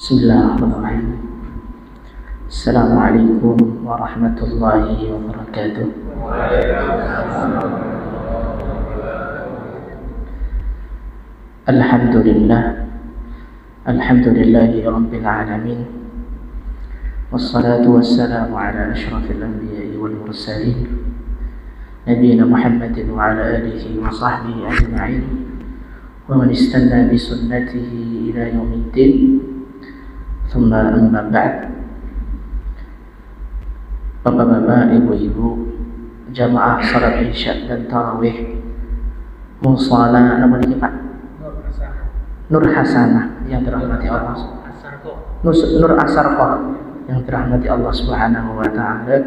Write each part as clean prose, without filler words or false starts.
Bismillahirrahmanirrahim. Assalamualaikum warahmatullahi wabarakatuh. Alhamdulillahi rabbil alamin. Wassalatu wassalamu ala asyrafil anbiya'i wal mursalin, nabiyina Muhammadin wa ala alihi wa sahbihi ajma'in, wa man istanna bi sunnatihi ila yaumiddin. Thumma amma ba'd. Bapak-bapak, ibu-ibu, jamaah salat isya dan tarawih musala nama ini Pak? Nur Hasanah yang dirahmati Allah. Nur Asarqah yang dirahmati Allah Subhanahu wa taala.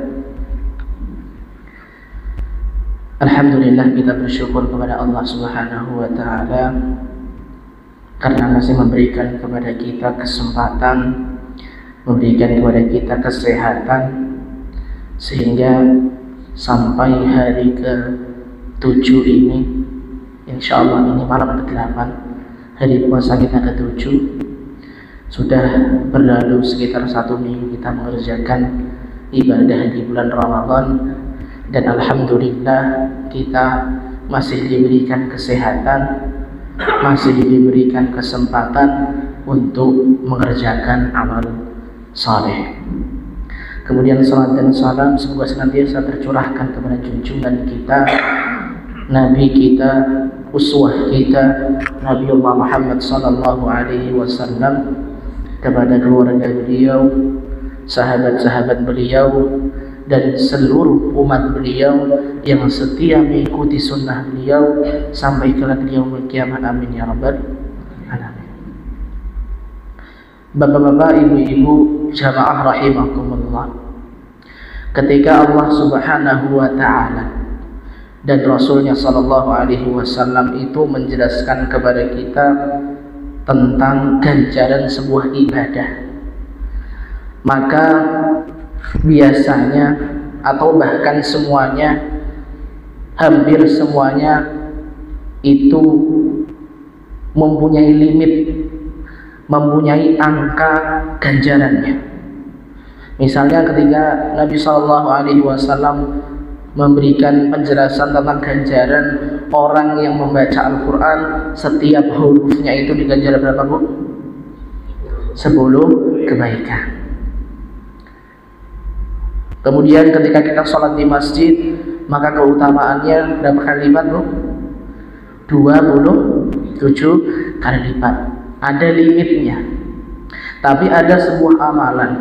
Alhamdulillah, kita bersyukur kepada Allah Subhanahu wa taala karena masih memberikan kepada kita kesempatan, memberikan kepada kita kesehatan, sehingga sampai hari ke-7 ini, insya Allah ini malam ke-8, hari puasa kita ke-7, sudah berlalu sekitar 1 minggu kita mengerjakan ibadah di bulan Ramadan, dan alhamdulillah kita masih diberikan kesehatan, masih diberikan kesempatan untuk mengerjakan amal saleh. Kemudian salat dan salam semoga senantiasa tercurahkan kepada junjungan kita, Nabi kita, uswah kita, Nabiullah Muhammad sallallahu alaihi wasallam, kepada keluarga beliau, sahabat-sahabat beliau, dan seluruh umat beliau yang setia mengikuti sunnah beliau sampai kelak yaumul kiamat. Amin ya rabbal alamin. Bapak-bapak, ibu-ibu, jamaah rahimakumullah, ketika Allah Subhanahu wa ta'ala dan Rasulnya sallallahu alaihi wasallam itu menjelaskan kepada kita tentang ganjaran sebuah ibadah, maka biasanya atau bahkan semuanya, hampir semuanya itu mempunyai limit, mempunyai angka ganjarannya. Misalnya ketika Nabi SAW memberikan penjelasan tentang ganjaran orang yang membaca Al-Quran, setiap hurufnya itu diganjar berapa, Bu? 10 kebaikan. Kemudian ketika kita sholat di masjid, maka keutamaannya berapa kali lipat, Bu? 27 kali lipat. Ada limitnya. Tapi ada sebuah amalan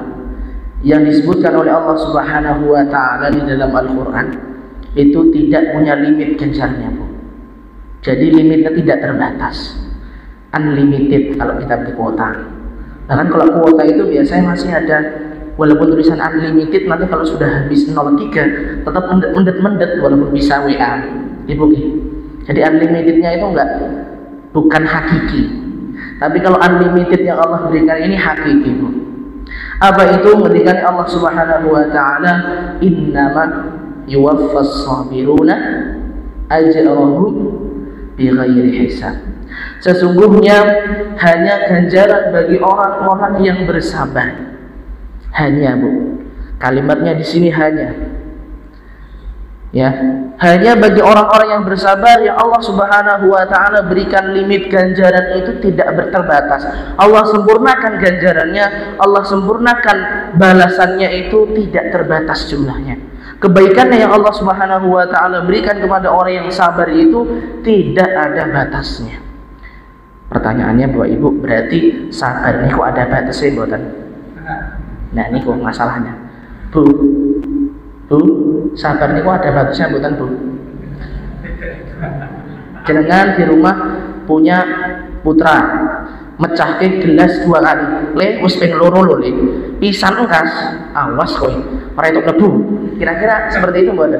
yang disebutkan oleh Allah Subhanahu wa ta'ala di dalam Al-Quran, itu tidak punya limit ganjarnya, Bu. Jadi limitnya tidak terbatas, unlimited kalau kita beli kuota. Bahkan kalau kuota itu biasanya masih ada, walaupun tulisan unlimited, nanti kalau sudah habis 03 tetap mendet-mendet walaupun bisa WA, Ibu. Jadi unlimitednya itu bukan hakiki. Tapi kalau unlimited yang Allah berikan ini hakiki, Bu. Apa itu? Berikan Allah Subhanahu wa ta'ala, innama yuwaffas sabiruna ajrahum bighairi hisab. Sesungguhnya hanya ganjaran bagi orang-orang yang bersabar. Hanya, Bu, kalimatnya di sini hanya, ya, hanya bagi orang-orang yang bersabar yang Allah Subhanahu wa ta'ala berikan limit ganjaran itu tidak terbatas. Allah sempurnakan ganjarannya, Allah sempurnakan balasannya itu tidak terbatas jumlahnya. Kebaikannya yang Allah Subhanahu wa ta'ala berikan kepada orang yang sabar itu tidak ada batasnya. Pertanyaannya, Bapak Ibu, berarti sabar ini kok ada batasnya, buatan? Nah, ini kok masalahnya, Bu, sabar ini kok ada batasnya, bukan, Bu? Jangan di rumah punya putra mecahke gelas 2 kali, le wis ping loro lho, le pisan engkas, awas kowe ora entuk lebu. Kira-kira seperti itu, bukan?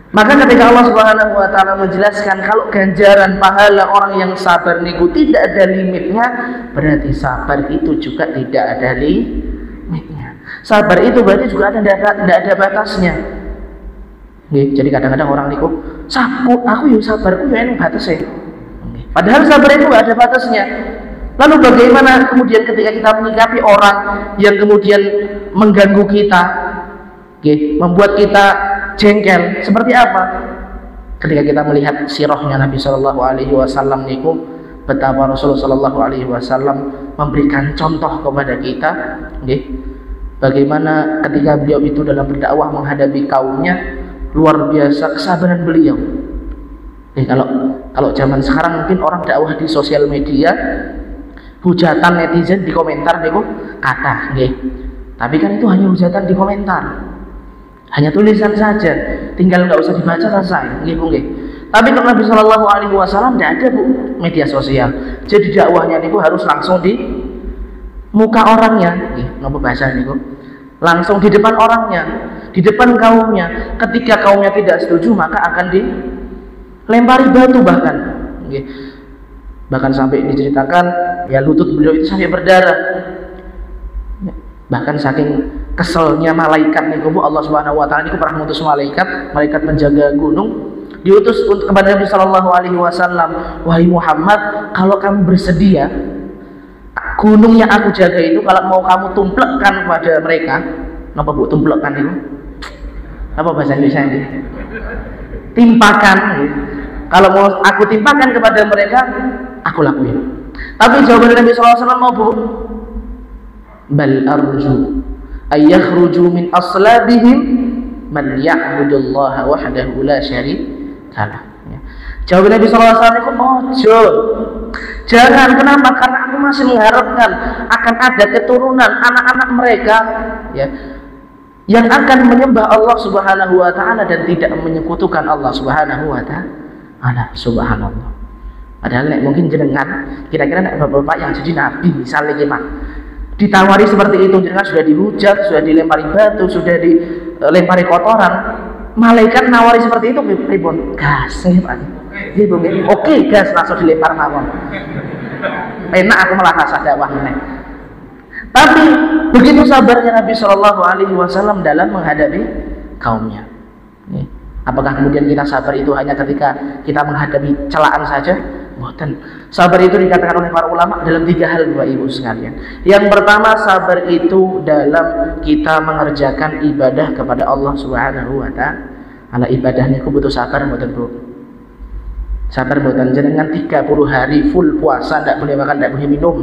Maka ketika Allah Subhanahu wa ta'ala menjelaskan kalau ganjaran pahala orang yang sabar niku tidak ada limitnya, berarti sabar itu juga tidak ada limitnya. Sabar itu berarti juga tidak ada batasnya. Jadi kadang-kadang orang niku, aku ya sabarku ya enak batasnya. Padahal sabar itu nggak ada batasnya. Lalu bagaimana kemudian ketika kita menyikapi orang yang kemudian mengganggu kita, membuat kita jengkel, seperti apa? Ketika kita melihat sirahnya Nabi Shallallahu Alaihi Wasallam niku, betapa Rasulullah Shallallahu Alaihi Wasallam memberikan contoh kepada kita, bagaimana ketika beliau itu dalam berdakwah menghadapi kaumnya, luar biasa kesabaran beliau. Kalau zaman sekarang mungkin orang dakwah di sosial media, hujatan netizen di komentar niku kata, tapi kan itu hanya hujatan di komentar, hanya tulisan saja, tinggal nggak usah dibaca selesai, Tapi kalau Nabi Shallallahu Alaihi Wasallam tidak ada bu media sosial, jadi dakwahnya niku harus langsung di muka orangnya, nopo bahasa niku, langsung di depan orangnya, di depan kaumnya. Ketika kaumnya tidak setuju maka akan dilempari batu bahkan sampai diceritakan ya lutut beliau itu sampai berdarah. Bahkan saking keselnya malaikat niku bu, Allah Subhanahu Wa Taala niku pernah mengutus malaikat menjaga gunung, diutus kepada Nabi Shallallahu Alaihi Wasallam, wahai Muhammad, kalau kamu bersedia gunung yang aku jaga itu kalau mau kamu tumplekkan kepada mereka, apa bu tumplekkan itu? Apa bahasa Indonesia ini? Timpakan. Kalau mau aku timpakan kepada mereka, aku lakuin. Tapi jawaban Nabi SAW mau bu, bal arju ayakhruju min aslabihim man ya'budullaha wahdahu la syarika lah. Jawaban Nabi SAW itu ojo, jangan. Kenapa? Karena aku masih mengharapkan akan ada keturunan anak-anak mereka yang akan menyembah Allah Subhanahu Wa Taala dan tidak menyekutukan Allah Subhanahu Wa Taala. Subhanallah. Padahal mungkin jenengan kira-kira bapak-bapak yang jadi nabi misalnya gimana, ditawari seperti itu, jenengan sudah dihujat, sudah dilempari batu, sudah dilempari kotoran, malaikat nawari seperti itu pripun? Gasih Pak. Oke, gas langsung dilempar mawon. Enak aku malah rasa dakwah meneh. Tapi begitu sabarnya Nabi Shallallahu Alaihi Wasallam dalam menghadapi kaumnya. Apakah kemudian kita sabar itu hanya ketika kita menghadapi celaan saja? Bukan. Sabar itu dikatakan oleh para ulama dalam 3 hal Bapak Ibu sekalian. Yang pertama, sabar itu dalam kita mengerjakan ibadah kepada Allah Subhanahu Wa Taala. Ibadahnya aku butuh sabar, bukan Bu? Sabar bukan jenengan 30 hari full puasa, tidak boleh makan, tidak boleh minum.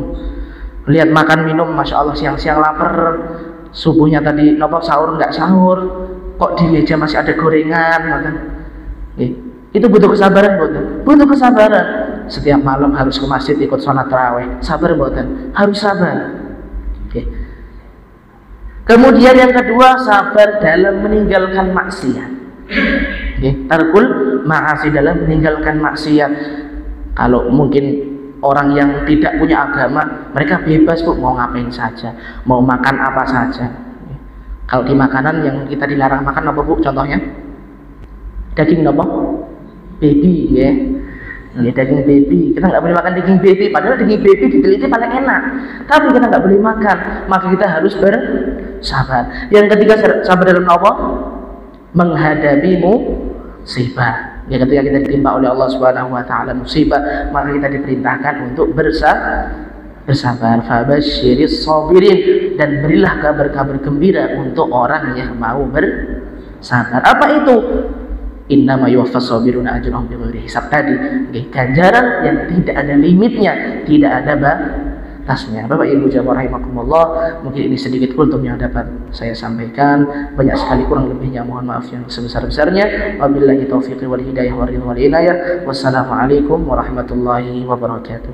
Lihat makan minum, masya Allah, siang-siang lapar, subuhnya tadi sahur nggak sahur, kok di meja masih ada gorengan, itu butuh kesabaran, butuh kesabaran. Setiap malam harus ke masjid ikut sholat tarawih, sabar buatan, harus sabar. Kemudian yang kedua, sabar dalam meninggalkan maksiat. Tarkul ma'asi, dalam meninggalkan maksiat. Kalau mungkin orang yang tidak punya agama, mereka bebas bu, mau ngapain saja, mau makan apa saja. Kalau di makanan yang kita dilarang makan apa bu? Contohnya daging apa? Baby, daging baby. Kita nggak boleh makan daging baby, padahal daging baby diteliti paling enak. Tapi kita nggak boleh makan, maka kita harus bersabar. Yang ketiga, sabar dalam apa? Menghadapi musibah. Ketika kita ditimpa oleh Allah Subhanahu Wa Taala musibah, maka kita diperintahkan untuk bersabar. Fabasyiris sabirin, dan berilah kabar-kabar gembira untuk orang yang mau bersabar. Apa itu? Innama yuwaffas sabiruna ajrahum bighairi hisab tadi, ganjaran yang tidak ada limitnya, tidak ada batasnya. Bapak Ibu jamaah rahimakumullah, mungkin ini sedikit kultum yang dapat saya sampaikan. Banyak sekali kurang lebihnya mohon maaf yang sebesar-besarnya. Wabillahi taufiq wal hidayah wal ridha wal inayah. Wassalamualaikum warahmatullahi wabarakatuh.